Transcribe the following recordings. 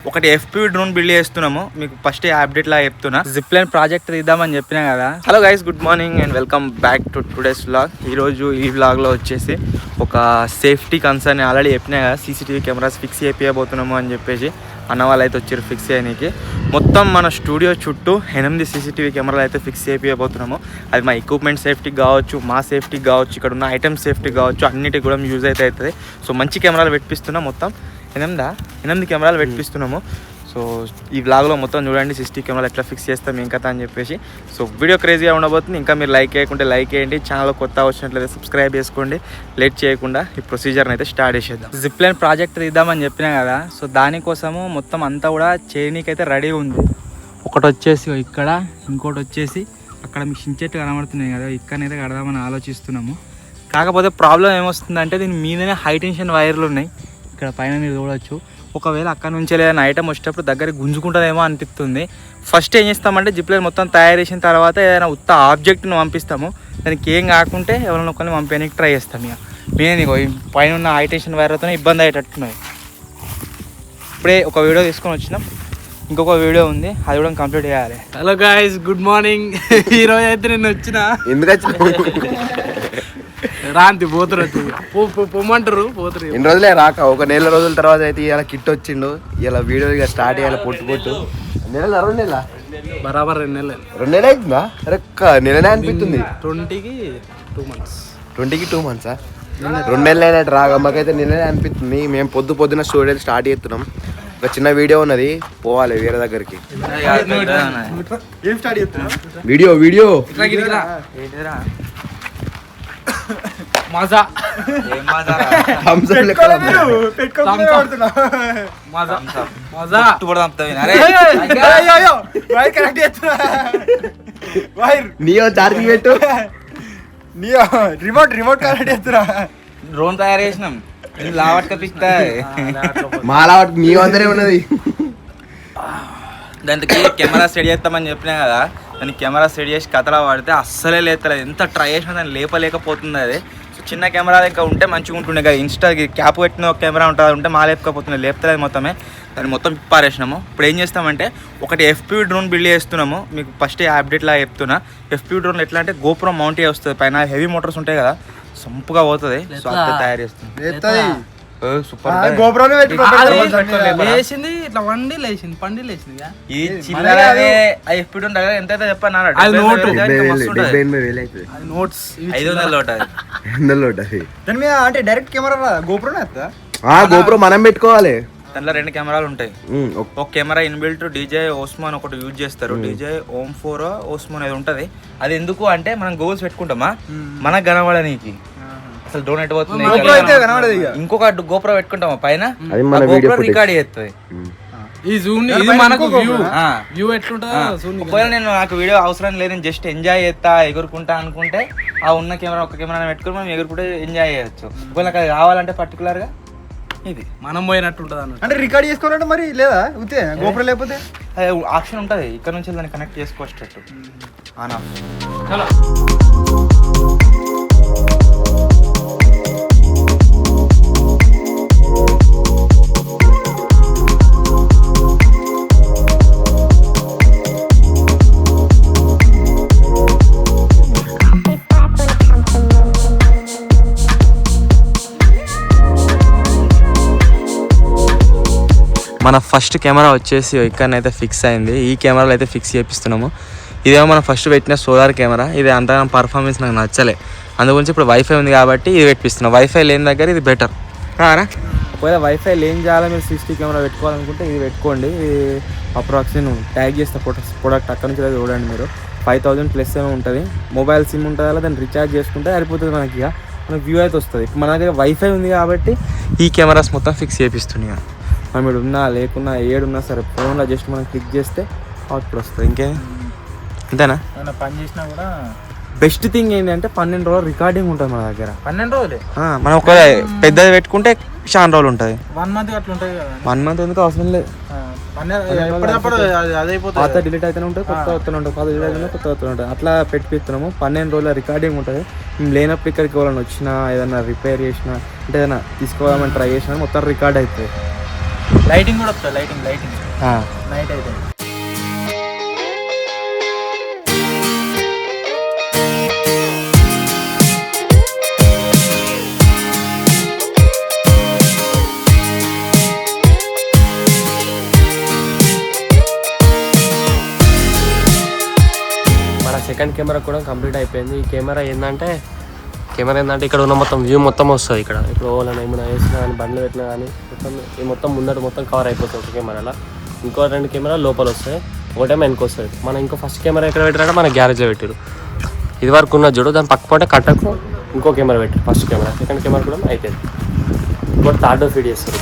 ఒకటి FPV drone build చేస్తున్నాము. మీకు ఫస్ట్ అప్డేట్ లా చెప్తున్నా. జిప్ లైన్ ప్రాజెక్ట్ తీద్దామని చెప్పినా కదా. Hello guys, good morning and welcome back to today's vlog. ఈరోజు ఈ వ్లాగ్లో వచ్చేసి ఒక సేఫ్టీ కన్సర్న్ ఆల్రెడీ చెప్పినా కదా, CCTV కెమెరాస్ ఫిక్స్ చేయబోతున్నాము అని చెప్పేసి అన్న వాళ్ళు అయితే వచ్చారు ఫిక్స్ చేయడానికి. మొత్తం మన స్టూడియో చుట్టూ 8 CCTV కెమెరాలు అయితే ఫిక్స్ చేయబోతున్నాము. అది మా ఎక్విప్మెంట్ సేఫ్టీ కావచ్చు, మా సేఫ్టీ కావచ్చు, ఇక్కడ ఉన్న ఐటమ్స్ సేఫ్టీ కావచ్చు, అన్నిటికి కూడా యూజ్ అయితే అవుతుంది. సో మంచి కెమెరాలు పెట్టిస్తున్నాం. మొత్తం 8 కెమెరాలు పెట్టిస్తున్నాము. సో ఈ వ్లాగ్లో మొత్తం చూడండి CCTV కెమెరాలు ఎట్లా ఫిక్స్ చేస్తాం ఏం కథ అని చెప్పేసి. సో వీడియో క్రేజీగా ఉండబోతుంది. ఇంకా మీరు లైక్ చేయకుంటే లైక్ చేయండి, ఛానల్ కొత్త వచ్చినట్లయితే సబ్స్క్రైబ్ చేసుకోండి. లేట్ చేయకుండా ఈ ప్రొసీజర్ని అయితే స్టార్ట్ చేసేద్దాం. జిప్ లైన్ ప్రాజెక్ట్ తీద్దామని చెప్పినా కదా. సో దానికోసము మొత్తం అంతా కూడా చేయనీకైతే రెడీ ఉంది. ఒకటి వచ్చేసి ఇక్కడ, ఇంకోటి వచ్చేసి అక్కడ మీకు సించెట్టు కనబడుతున్నాయి కదా, ఇక్కడనైతే కడదామని ఆలోచిస్తున్నాము. కాకపోతే ప్రాబ్లం ఏమొస్తుందంటే దీని మీదనే హై టెన్షన్ వైర్లు ఉన్నాయి. ఇక్కడ పైన మీరు చూడవచ్చు. ఒకవేళ అక్కడ నుంచి ఏదైనా ఐటమ్ వచ్చేటప్పుడు దగ్గరికి గుంజుకుంటుందేమో అనిపిస్తుంది. ఫస్ట్ ఏం చేస్తామంటే జిప్ లైన్ మొత్తం తయారు చేసిన తర్వాత ఏదైనా ఉత్త ఆబ్జెక్ట్ను పంపిస్తాము. దానికి ఏం కాకుంటే ఎవరైనా ఒకరిని పంపేయడానికి ట్రై చేస్తాం. ఇక మెయిన్ ఇగో పైన ఉన్న హై టెన్షన్ వైర్లతో ఇబ్బంది అయ్యేటట్టున్నాయి. ఇప్పుడే ఒక వీడియో తీసుకొని వచ్చినాం, ఇంకొక వీడియో ఉంది, అది కూడా కంప్లీట్ చేయాలి. Hello guys, good morning. ఈరోజు అయితే నేను వచ్చిన రాంతి పోతురు పొమ్మంటారు పోతురు. ఎన్ని రోజులే రాక, ఒక నెల రోజుల తర్వాత అయితే ఇలా కిట్ వచ్చిండు. ఇలా వీడియో ఇక స్టార్ట్ చేయాలి. పొట్టు నెల 2 నెలల బరాబర్ 2 నెలలు 2 నెలలు అవుతుందా? నెలనే అనిపిస్తుంది. 20కి 2 months 20కి 2 months 2 నెలలు అయినట్టు రాగమ్మకైతే నెలనే అనిపిస్తుంది. మేము పొద్దున స్టూడియో స్టార్ట్ చేస్తున్నాం. ఒక చిన్న వీడియో ఉన్నది, పోవాలి వేరే దగ్గరికి. వీడియో మజా నీయో చార్జింగ్ పెట్టు, నీయో రిమోట్ కనెక్ట్ చేస్తున్నా. డ్రోన్ తయారు చేసినాం, లావట్ కపిస్తా మా లావట్ నీ అందరే ఉన్నది. దానికి కెమెరా సెట్ చేస్తామని చెప్పినా కదా. దానికి కెమెరా సెట్ చేసి కథలా వాడితే అస్సలే లేతలేదు. ఎంత ట్రై చేసినా దాన్ని లేపలేకపోతుంది. అది సో చిన్న కెమెరా ఇంకా ఉంటే మంచిగా ఉంటుండే కదా. ఇన్స్టాకి క్యాప్ పెట్టిన ఒక కెమెరా ఉంటుంది, అది ఉంటే మా లేపకపోతుంది, లేపుతలేదు మొత్తమే. దాన్ని మొత్తం పారేసినాము. ఇప్పుడు ఏం చేస్తామంటే ఒకటి FPV డ్రోన్ బిల్డ్ చేస్తున్నాము. మీకు ఫస్ట్ అప్డేట్ లా చెప్తున్నా. FPV డ్రోన్ ఎట్లా అంటే GoPro మౌంట్ వస్తుంది, పైన హెవీ మోటార్స్ ఉంటాయి కదా, సంపుగా పోతుంది. సో అట్లా తయారు చేస్తుంది. సూపర్ లేచింది, ఇట్లా వండి లేచింది, పండి లేచింది. ఈ చిన్నగా FPV డ్రోన్ దగ్గర ఎంత అయితే చెప్పాను, నోట్స్ 500 లోట. దాని మీద అంటే డైరెక్ట్ కెమెరా GoPro GoPro మనం పెట్టుకోవాలి. దాంట్లో 2 కెమెరాలు ఉంటాయి. ఒక కెమెరా ఇన్బిల్ట్ DJI Osmo ఒకటి యూజ్ చేస్తారు. DJI OM4 Osmo అనేది ఉంటది. అది ఎందుకు అంటే మనం గూగుల్స్ పెట్టుకుంటామా, మనకు కనబడనీకి. అసలు డ్రోన్ ఎటు పోతుంది, ఇంకొక GoPro పెట్టుకుంటామా పైన, GoPro రికార్డ్ చేస్తుంది. ఒకవేళ నేను నాకు వీడియో అవసరం లేదు, నేను జస్ట్ ఎంజాయ్ చేస్తా ఎగురుకుంటా అనుకుంటే ఆ ఉన్న కెమెరా ఒక కెమెరా పెట్టుకుని మనం ఎగురుకుంటే ఎంజాయ్ చేయొచ్చు. ఒకవేళ నాకు అది కావాలంటే పర్టికులర్ గా ఇది మనం పోయినట్టు ఉంటుంది అన్నట్టు. అంటే రికార్డ్ చేసుకోవాలంటే మరి లేదా ఉతే GoPro లేకపోతే ఆప్షన్ ఉంటుంది, ఇక్కడ నుంచి దాన్ని కనెక్ట్ చేసుకోవచ్చు ఆన్ ఆఫ్. మన ఫస్ట్ కెమెరా వచ్చేసి ఇక్కడనైతే ఫిక్స్ అయింది. ఈ కెమెరాలు అయితే ఫిక్స్ చేపిస్తున్నాము. ఇదేమో మనం ఫస్ట్ పెట్టిన సోలార్ కెమెరా. ఇది అంతగా పర్ఫార్మెన్స్ నాకు నచ్చలే, అందుగురించి ఇప్పుడు వైఫై ఉంది కాబట్టి ఇది పెట్టిస్తున్నాం. వైఫై లేని దగ్గర ఇది బెటర్ కారా. ఒకవేళ వైఫై లేని చేయాలి మీరు CCTV కెమెరా పెట్టుకోవాలనుకుంటే ఇది పెట్టుకోండి. ఇది అప్రాక్సిమేట్ ట్యాగ్ చేస్తే ప్రొడక్ట్ అక్కడ నుంచి చూడండి మీరు. 5000 ప్లస్ ఏమో ఉంటుంది. మొబైల్ సిమ్ ఉంటుంది కదా, దాన్ని రీఛార్జ్ చేసుకుంటే సరిపోతుంది మనకి. ఇక మనకి వ్యూ అయితే వస్తుంది. ఇప్పుడు మన దగ్గర వైఫై ఉంది కాబట్టి ఈ కెమెరాస్ మొత్తం ఫిక్స్ చేపిస్తున్నాయి. మనం ఇక్కడ ఉన్నా లేకున్నా ఏడున్నా సరే ఫోన్లో జస్ట్ మనం క్లిక్ చేస్తే అవుట్పుట్ వస్తుంది. ఇంకేం అంతేనా, పని చేసినా కూడా బెస్ట్ థింగ్ ఏంటంటే 12 రోజులు రికార్డింగ్ ఉంటుంది మన దగ్గర. 12 రోజులే మనం ఒక పెద్దది పెట్టుకుంటే చాలా రోజులు ఉంటుంది. 1 month అట్లా ఉంటుంది కదా. 1 month ఎందుకు అవసరం లేదు. పాత డిలీట్ అయితేనే ఉంటుంది, కొత్త వస్తూనే ఉంటుంది. పాత డిలీట్ అయితేనే కొత్త వస్తూనే ఉంటుంది. అట్లా పెట్టిస్తున్నాము. 12 రోజుల రికార్డింగ్ ఉంటుంది. మేము లేనప్పుడు ఇక్కడికి ఎవరైనా వచ్చినా, ఏదైనా రిపేర్ చేసినా, అంటే ఏదైనా తీసుకోవాలని ట్రై చేసినా మొత్తం రికార్డ్ అవుతుంది. లైటింగ్ కూడా వస్తుంది, లైటింగ్ ఆ. నైట్ అయితే. మన సెకండ్ కెమెరా కూడా కంప్లీట్ అయిపోయింది. ఈ కెమెరా ఏంటంటే ఇక్కడ ఉన్న మొత్తం వ్యూ మొత్తం వస్తుంది. ఇక్కడ ఇప్పుడు ఓలని ఏమైనా వేసినా కానీ బండ్లు పెట్టినా కానీ మొత్తం ఈ మొత్తం ముందట మొత్తం కవర్ అయిపోతుంది ఒక కెమెరాలో. ఇంకో 2 కెమెరాలు లోపల వస్తాయి, ఒకటేమో వెనక వస్తుంది. మనం ఇంకో ఫస్ట్ కెమెరా ఎక్కడ పెట్టారంటే మన గ్యారేజ్లో పెట్టారు. ఇది వరకు ఉన్న చూడు, దాని పక్క పాటే కట్టకు ఇంకో కెమెరా పెట్టారు. ఫస్ట్ కెమెరా సెకండ్ కెమెరా కూడా అయిపోయింది. ఇంకోటి థర్డ్ ఫీడ్ చేస్తారు.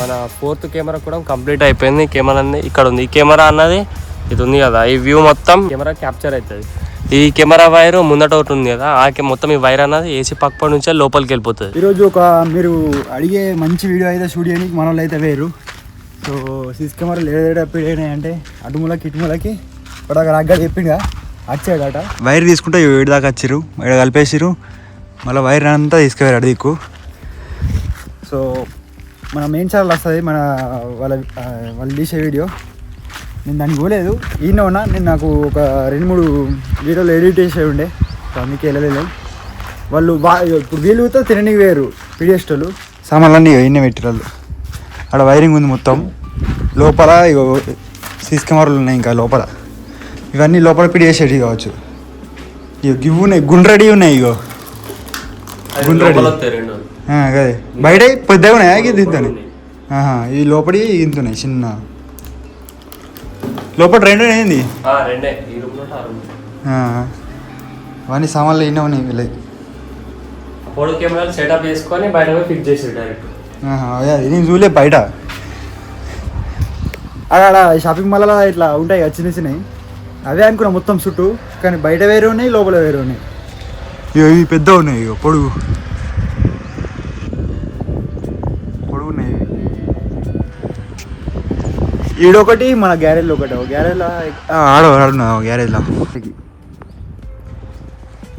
మన 4th కెమెరా కూడా కంప్లీట్ అయిపోయింది. కెమెరా అన్నీ ఇక్కడ ఉంది. ఈ కెమెరా అన్నది ఇది ఉంది కదా, ఈ వ్యూ మొత్తం కెమెరా క్యాప్చర్ అవుతుంది. ఈ కెమెరా వైర్ ముందట ఒకటి ఉంది కదా, మొత్తం ఈ వైర్ అన్నది ఏసీ పక్క నుంచే లోపలికి వెళ్ళిపోతుంది. ఈరోజు ఒక మీరు అడిగే మంచి వీడియో అయితే షూట్ చేయడానికి మన వాళ్ళు అయితే వేరు. సో సీసీ కెమెరాలు ఏడైనాయి అంటే అటుమూలకి ఇటుమూలకి ఒక రగ్గా చెప్పింగా వచ్చాడట. వైర్ తీసుకుంటే ఏడు దాకా వచ్చిర్రు, ఏడ కలిపేసిర్రు, మళ్ళీ వైర్ అంతా తీసుకుపోయారు అడిదిక్కు. సో మన మెయిన్ ఛానల్ వస్తుంది, మన వాళ్ళు తీసే వీడియో. నేను దానికి పోలేదు, ఈయన ఉన్నా. నేను నాకు ఒక 2-3 వీడియోలు ఎడిట్ చేసే ఉండే, సో అందుకే వెళ్ళలేదు. వాళ్ళు ఇప్పుడు వీళ్ళుతో తినడానికి వేరు పీడియస్టోళ్ళు. సామాన్లన్నీ ఇన్నే పెట్టిరాళ్ళు. అక్కడ వైరింగ్ ఉంది మొత్తం. లోపల ఇగో సీసీ కెమెరాలు ఉన్నాయి ఇంకా లోపల. ఇవన్నీ లోపల పీడియేసేటివి కావచ్చు. ఇగో గివ్ ఉన్నాయి, గుండ్రెడీ ఉన్నాయి. ఇగో గుండ్రెడీ అదే బయట పెద్దగా ఉన్నాయా దిద్దని. ఈ లోపలి ఇంతున్నాయి చిన్న లోపల 2 అయింది. అవన్నీ సామాన్లు ఎన్నో ఉన్నాయి వీళ్ళకి. ఫోటో కెమెరాలు సెటప్ చేసుకొని బయట ఫిక్స్ చేసి డైరెక్ట్. నేను చూడలే బయట. అక్కడ షాపింగ్ మాల్లో ఇట్లా ఉంటాయి కదా చిన్న చిన్నవి, అవే అనుకున్నా మొత్తం చుట్టూ. కానీ బయట వేరే ఉన్నాయి, లోపల వేరే ఉన్నాయి. ఇవి పెద్ద ఉన్నాయి, ఇగో పొడుగు ఉన్నాయి. ఈడొకటి మన గ్యారేజ్లో ఒకటి. గ్యారేజ్లో ఆడున్నా గ్యారేజ్లో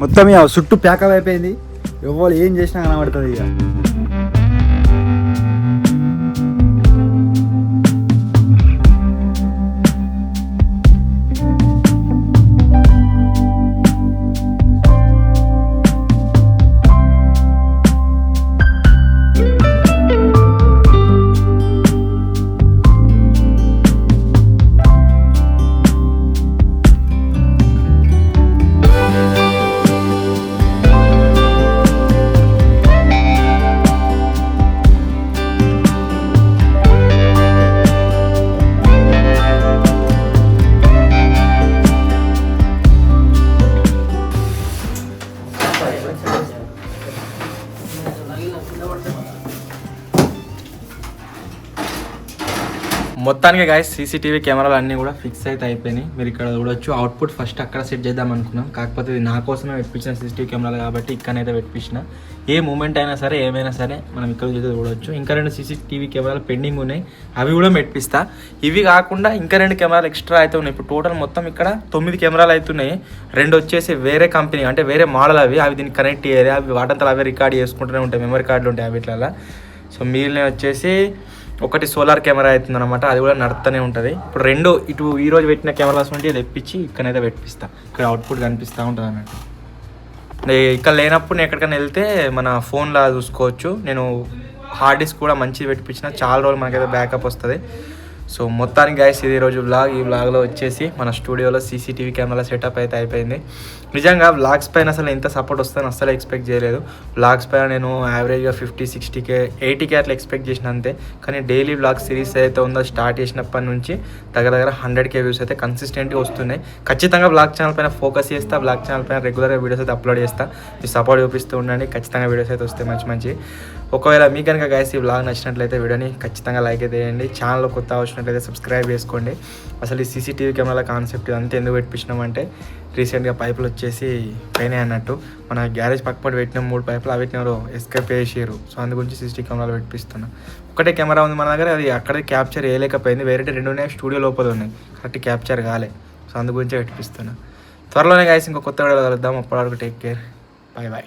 మొత్తం ఇక చుట్టూ ప్యాకప్ అయిపోయింది. ఎవరు ఏం చేసినా కనబడుతుంది ఇక. మొత్తానికి గాయస్ సీసీటీవీ కెమెరాలు అన్నీ కూడా ఫిక్స్ అయితే అయిపోయినాయి. మీరు ఇక్కడ చూడొచ్చు. అవుట్పుట్ ఫస్ట్ అక్కడ సెట్ చేద్దాం అనుకున్నాం, కాకపోతే ఇది నా కోసమే పెట్టించిన సీసీటీవీ కెమెరాలు కాబట్టి ఇక్కడైతే పెట్టించిన. ఏ మూమెంట్ అయినా సరే ఏమైనా సరే మనం ఇక్కడ చూడవచ్చు. ఇంకా 2 సీసీటీవీ కెమెరాలు పెండింగ్ ఉన్నాయి, అవి కూడా పెట్టిస్తా. ఇవి కాకుండా ఇంకా 2 కెమెరాలు ఎక్స్ట్రా అయితే ఉన్నాయి. ఇప్పుడు టోటల్ మొత్తం ఇక్కడ 9 కెమెరాలు అవుతున్నాయి. 2 వచ్చేసి వేరే కంపెనీ అంటే వేరే మోడల్ అవి దీనికి కనెక్ట్ చేయాలి. అవి వాటంతా అవే రికార్డ్ చేసుకుంటూనే ఉంటాయి, మెమరీ కార్డులు ఉంటాయి అవిట్లలో. సో మిగిలిన వచ్చేసి ఒకటి సోలార్ కెమెరా అవుతుంది అనమాట, అది కూడా నడుస్తూనే ఉంటుంది. ఇప్పుడు 2 ఇటు ఈరోజు పెట్టిన కెమెరాస్ ఉంటే తెప్పించి ఇక్కడైతే పెట్టిస్తా. ఇక్కడ అవుట్పుట్ కనిపిస్తూ ఉంటుంది అన్నట్టు. ఇక్కడ లేనప్పుడు నేను ఎక్కడికైనా వెళ్తే మన ఫోన్లో చూసుకోవచ్చు. నేను హార్డ్ డిస్క్ కూడా మంచిది పెట్టించిన, చాలా రోజులు మనకైతే బ్యాకప్ వస్తుంది. సో మొత్తానికి గైస్ ఇది ఈరోజు వ్లాగ్. ఈ వ్లాగ్లో వచ్చేసి మన స్టూడియోలో సీసీటీవీ కెమెరా సెటప్ అయితే అయిపోయింది. నిజంగా వ్లాగ్స్ పైన అసలు ఎంత సపోర్ట్ వస్తుందని అసలు ఎక్స్పెక్ట్ చేయలేదు. వ్లాగ్స్ పైన నేను యావరేజ్గా 50-60K 80K అట్లా ఎక్స్పెక్ట్ చేసిన అంతే. కానీ డైలీ వ్లాగ్ సిరీస్ అయితే ఉందో స్టార్ట్ చేసినప్పటి నుంచి దగ్గర 100K వ్యూస్ అయితే కన్సిస్టెంట్గా వస్తున్నాయి. ఖచ్చితంగా వ్లాగ్ ఛానల్ పైన ఫోకస్ చేస్తా, వ్లాగ్ ఛానల్ పైన రెగ్యులర్గా వీడియోస్ అయితే అప్లోడ్ చేస్తా. మీ సపోర్ట్ చూపిస్తూ ఉండండి, ఖచ్చితంగా వీడియోస్ అయితే వస్తాయి మంచి. ఒకవేళ మీకు కనుక గైస్ ఈ వ్లాగ్ నచ్చినట్లయితే వీడియోని ఖచ్చితంగా లైక్ అయితే వేయండి. ఛానల్లో కొత్త వచ్చినట్లయితే సబ్స్క్రైబ్ చేసుకోండి. అసలు ఈ సీసీటీవీ కెమెరాల కాన్సెప్ట్ ఇదంతా ఎందుకు పెట్టించినామంటే రీసెంట్గా పైపులు వచ్చేసి పోయినాయి అన్నట్టు. మన గ్యారేజ్ పక్కపడి పెట్టిన 3 పైపులు అవి ఎవరో ఎస్కేప్ చేసారు. సో అందు గురించి సీసీటీవీ కెమెరాలు పెట్టిస్తున్నా. ఒకటే కెమెరా ఉంది మన దగ్గర, అది అక్కడే క్యాప్చర్ చేయలేకపోయింది. వేరే 2 ఉన్నాయి, స్టూడియో లోపల ఉన్నాయి, కరెక్ట్ క్యాప్చర్ కాలే. సో అందు గురించే పెట్టిస్తున్నా. త్వరలోనే గైస్ ఇంకో కొత్త వీడియో కలుద్దాం. అప్పటి వరకు టేక్ కేర్. Bye bye.